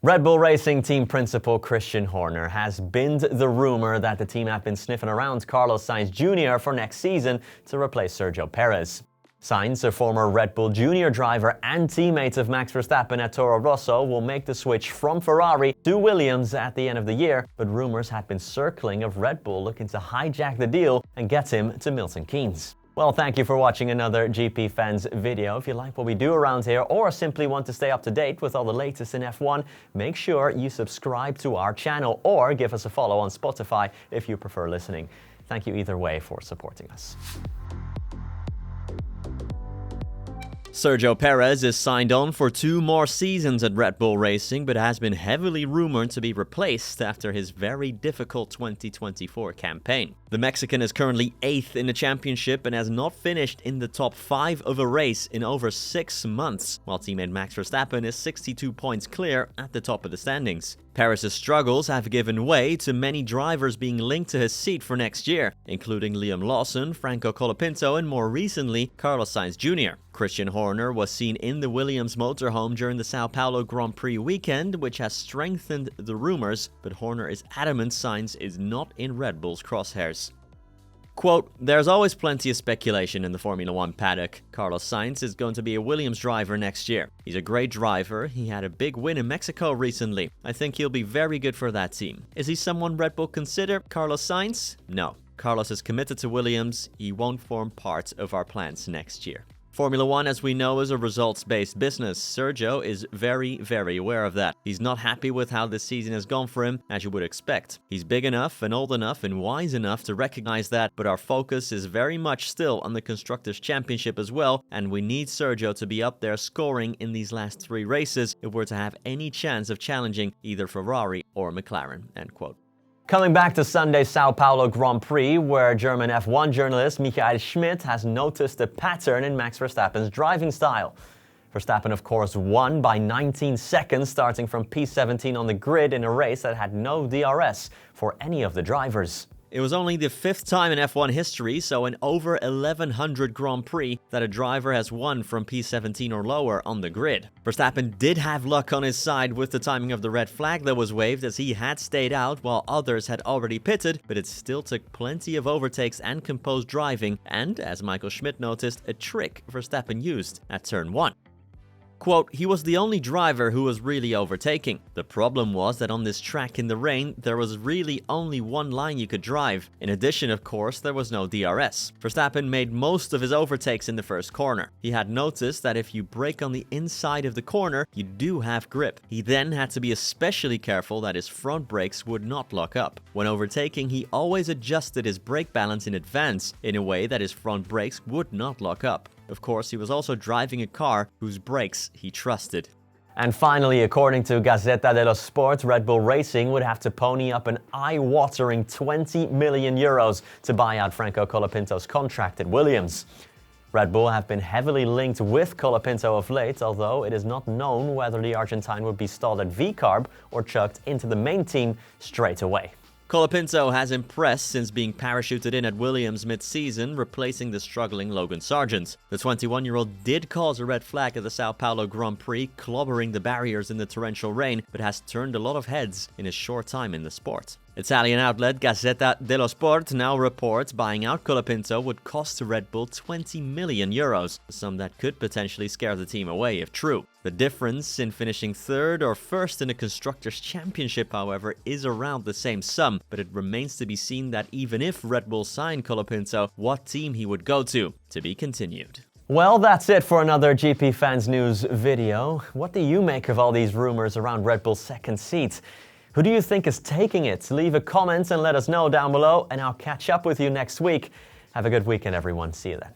Red Bull Racing team principal Christian Horner has binned the rumour that the team have been sniffing around Carlos Sainz Junior for next season to replace Sergio Perez. Sainz, a former Red Bull Junior driver and teammate of Max Verstappen at Toro Rosso, will make the switch from Ferrari to Williams at the end of the year, but rumours had been circling of Red Bull looking to hijack the deal and get him to Milton Keynes. Well, thank you for watching another GP Fans video. If you like what we do around here or simply want to stay up to date with all the latest in F1, make sure you subscribe to our channel or give us a follow on Spotify if you prefer listening. Thank you either way for supporting us. Sergio Perez is signed on for 2 more seasons at Red Bull Racing, but has been heavily rumored to be replaced after his very difficult 2024 campaign. The Mexican is currently 8th in the championship and has not finished in the top 5 of a race in over 6 months, while teammate Max Verstappen is 62 points clear at the top of the standings. Perez's struggles have given way to many drivers being linked to his seat for next year, including Liam Lawson, Franco Colapinto, and more recently, Carlos Sainz Junior. Christian Horner was seen in the Williams motorhome during the Sao Paulo Grand Prix weekend, which has strengthened the rumors, but Horner is adamant Sainz is not in Red Bull's crosshairs. Quote, "There's always plenty of speculation in the Formula 1 paddock. Carlos Sainz is going to be a Williams driver next year. He's a great driver. He had a big win in Mexico recently. I think he'll be very good for that team. Is he someone Red Bull consider? Carlos Sainz? No. Carlos is committed to Williams. He won't form part of our plans next year." Formula 1, as we know, is a results-based business. Sergio is very, very aware of that. He's not happy with how this season has gone for him, as you would expect. He's big enough and old enough and wise enough to recognize that, but our focus is very much still on the Constructors' Championship as well, and we need Sergio to be up there scoring in these last 3 races if we're to have any chance of challenging either Ferrari or McLaren, end quote. Coming back to Sunday's Sao Paulo Grand Prix, where German F1 journalist Michael Schmidt has noticed a pattern in Max Verstappen's driving style. Verstappen, of course, won by 19 seconds, starting from P17 on the grid in a race that had no DRS for any of the drivers. It was only the 5th time in F1 history, so in over 1100 Grand Prix, that a driver has won from P17 or lower on the grid. Verstappen did have luck on his side with the timing of the red flag that was waved, as he had stayed out while others had already pitted, but it still took plenty of overtakes and composed driving and, as Michael Schmidt noticed, a trick Verstappen used at turn 1. Quote, "He was the only driver who was really overtaking. The problem was that on this track in the rain, there was really only one line you could drive. In addition, of course, there was no DRS. Verstappen made most of his overtakes in the first corner. He had noticed that if you brake on the inside of the corner, you do have grip. He then had to be especially careful that his front brakes would not lock up. When overtaking, he always adjusted his brake balance in advance in a way that his front brakes would not lock up. Of course, he was also driving a car whose brakes he trusted." And finally, according to Gazzetta dello Sport, Red Bull Racing would have to pony up an eye-watering €20 million to buy out Franco Colapinto's contract at Williams. Red Bull have been heavily linked with Colapinto of late, although it is not known whether the Argentine would be stalled at VCarb or chucked into the main team straight away. Colapinto has impressed since being parachuted in at Williams mid-season, replacing the struggling Logan Sargent. The 21-year-old did cause a red flag at the Sao Paulo Grand Prix, clobbering the barriers in the torrential rain, but has turned a lot of heads in his short time in the sport. Italian outlet Gazzetta dello Sport now reports buying out Colapinto would cost Red Bull €20 million, a sum that could potentially scare the team away if true. The difference in finishing 3rd or 1st in the Constructors' Championship, however, is around the same sum, but it remains to be seen that even if Red Bull signed Colapinto, what team he would go to be continued. Well, that's it for another GP Fans News video. What do you make of all these rumors around Red Bull's second seat? Who do you think is taking it? Leave a comment and let us know down below, and I'll catch up with you next week. Have a good weekend, everyone. See you then.